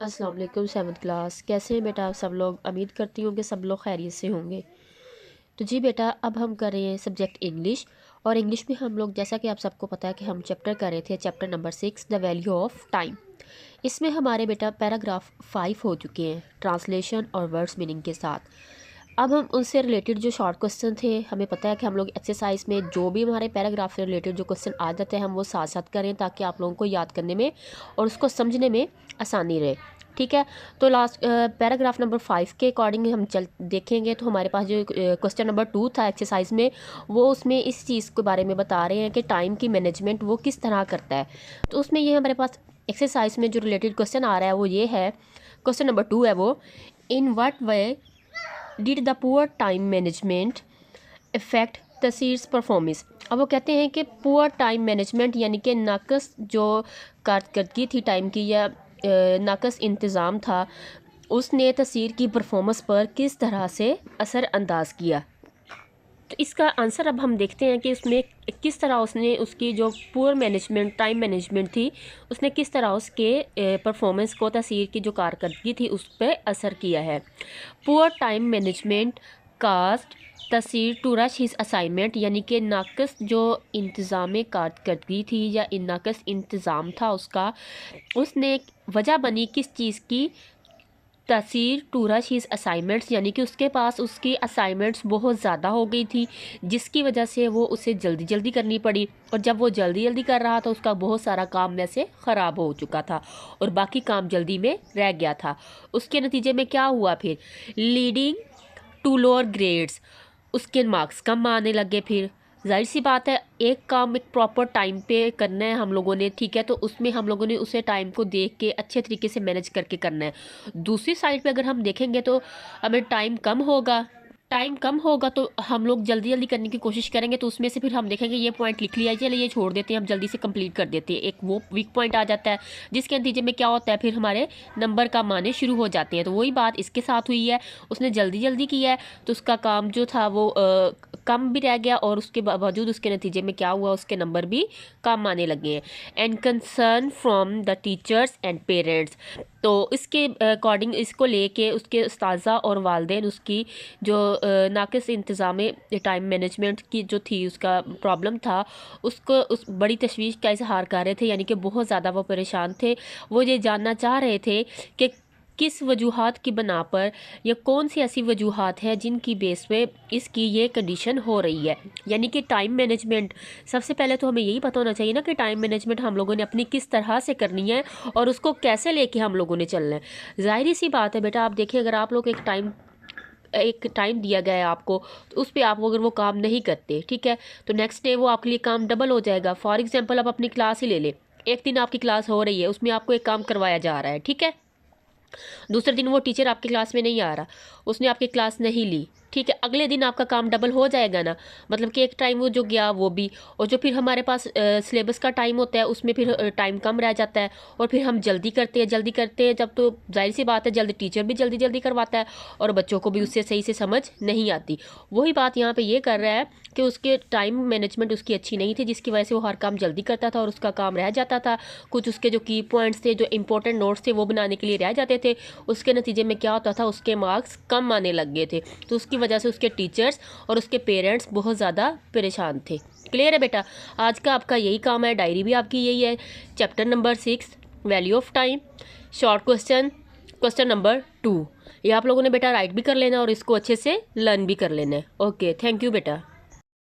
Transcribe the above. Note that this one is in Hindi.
अस्सलाम वालेकुम। 7th क्लास कैसे हैं बेटा आप सब लोग। उम्मीद करती हूँ कि सब लोग खैरियत से होंगे। तो जी बेटा, अब हम कर रहे हैं सब्जेक्ट इंग्लिश। और इंग्लिश में हम लोग, जैसा कि आप सबको पता है कि हम चैप्टर कर रहे थे, chapter number 6 the value of time. इसमें हमारे बेटा पैराग्राफ 5 हो चुके हैं ट्रांसलेशन और वर्ड्स मीनिंग के साथ। अब हम उनसे रिलेटेड जो शॉर्ट क्वेश्चन थे, हमें पता है कि हम लोग एक्सरसाइज में जो भी हमारे पैराग्राफ से रिलेटेड जो क्वेश्चन आ जाते हैं हम वो साथ साथ करें, ताकि आप लोगों को याद करने में और उसको समझने में आसानी रहे। ठीक है, तो लास्ट पैराग्राफ नंबर 5 के अकॉर्डिंग हम चल देखेंगे। तो हमारे पास जो क्वेश्चन नंबर 2 था एक्सरसाइज में, वो उसमें इस चीज़ के बारे में बता रहे हैं कि टाइम की मैनेजमेंट वो किस तरह करता है। तो उसमें ये हमारे पास एक्सरसाइज में जो रिलेटेड क्वेश्चन आ रहा है वो ये है, क्वेश्चन नंबर 2 है वो, in what way did the poor time management affect teachers performance. अब वो कहते हैं कि पुअर टाइम मैनेजमेंट यानी कि नाकस जो कारकर्दगी थी टाइम की, या नाकस इंतज़ाम था, उसने तस्वीर की परफॉर्मेंस पर किस तरह से असर अंदाज किया। तो इसका आंसर अब हम देखते हैं कि उसमें किस तरह उसने उसकी जो पुअर मैनेजमेंट टाइम मैनेजमेंट थी, उसने किस तरह उसके परफॉर्मेंस को, तस्वीर की जो कारकर्दगी थी उस पर असर किया है। पुअर टाइम मैनेजमेंट कास्ट तस्वीर टू रश हिज असाइनमेंट, यानी कि नाकस जो इंतज़ाम कारकर्दगी थी या नाकस इंतज़ाम था उसका, उसने वजह बनी किस चीज़ की, तसीर टू रश हिज असाइनमेंट्स, यानी कि उसके पास उसकी असाइनमेंट्स बहुत ज़्यादा हो गई थी, जिसकी वजह से वो उसे जल्दी जल्दी करनी पड़ी। और जब वो जल्दी जल्दी कर रहा था उसका बहुत सारा काम वैसे ख़राब हो चुका था और बाकी काम जल्दी में रह गया था। उसके नतीजे में क्या हुआ फिर, लीडिंग टू लोअर ग्रेड्स, उसके मार्क्स कम आने लगे। फिर जाहिर सी बात है, एक काम एक प्रॉपर टाइम पे करना है हम लोगों ने, ठीक है, तो उसमें हम लोगों ने उसे टाइम को देख के अच्छे तरीके से मैनेज करके करना है। दूसरी साइड पे अगर हम देखेंगे तो हमें टाइम कम होगा तो हम लोग जल्दी जल्दी करने की कोशिश करेंगे, तो उसमें से फिर हम देखेंगे ये पॉइंट लिख लिया, चलिए ये छोड़ देते हैं, हम जल्दी से कंप्लीट कर देते हैं, एक वो वीक पॉइंट आ जाता है, जिसके नतीजे में क्या होता है, फिर हमारे नंबर कम आने शुरू हो जाते हैं। तो वही बात इसके साथ हुई है, उसने जल्दी जल्दी किया है तो उसका काम जो था वो कम भी रह गया, और उसके बावजूद उसके नतीजे में क्या हुआ, उसके नंबर भी कम आने लगे हैं। And concern from the teachers and parents, तो इसके अकॉर्डिंग इसको लेके उसके उस्ताज़ा और वालिदैन उसकी जो नाक़िस इंतज़ाम टाइम मैनेजमेंट की जो थी, उसका प्रॉब्लम था, उसको उस बड़ी तशवीश का इजहार कर रहे थे, यानी कि बहुत ज़्यादा वो परेशान थे। वो ये जानना चाह रहे थे कि किस वजूहात की बना पर, या कौन सी ऐसी वजूहात है जिनकी बेस पे इसकी ये कंडीशन हो रही है। यानी कि टाइम मैनेजमेंट, सबसे पहले तो हमें यही पता होना चाहिए ना कि टाइम मैनेजमेंट हम लोगों ने अपनी किस तरह से करनी है और उसको कैसे लेके हम लोगों ने चलना है। ज़ाहिर सी बात है बेटा, आप देखिए, अगर आप लोग एक टाइम दिया गया है आपको, तो उस पर आप अगर वो काम नहीं करते, ठीक है, तो नेक्स्ट डे वो आपके लिए काम डबल हो जाएगा। फॉर एग्जांपल आप अपनी क्लास ही ले लें, एक दिन आपकी क्लास हो रही है, उसमें आपको एक काम करवाया जा रहा है, ठीक है, दूसरे दिन वो टीचर आपकी क्लास में नहीं आ रहा, उसने आपकी क्लास नहीं ली, ठीक है, अगले दिन आपका काम डबल हो जाएगा ना। मतलब कि एक टाइम वो जो गया वो भी, और जो फिर हमारे पास सिलेबस का टाइम होता है उसमें फिर टाइम कम रह जाता है, और फिर हम जल्दी करते हैं जब, तो जाहिर सी बात है जल्दी टीचर भी जल्दी जल्दी करवाता है और बच्चों को भी उससे सही से समझ नहीं आती। वही बात यहाँ पे ये कर रहा है कि उसके टाइम मैनेजमेंट उसकी अच्छी नहीं थी, जिसकी वजह से वो हर काम जल्दी करता था और उसका काम रह जाता था। कुछ उसके जो की पॉइंट्स थे, जो इंपॉर्टेंट नोट्स थे, वो बनाने के लिए रह जाते थे। उसके नतीजे में क्या होता था, उसके मार्क्स कम आने लग गए थे, तो उसकी वजह से उसके टीचर्स और उसके पेरेंट्स बहुत ज़्यादा परेशान थे। क्लियर है बेटा, आज का आपका यही काम है, डायरी भी आपकी यही है, chapter number 6 value of time, short question, question number 2, ये आप लोगों ने बेटा राइट भी कर लेना और इसको अच्छे से लर्न भी कर लेना है। ओके, थैंक यू बेटा।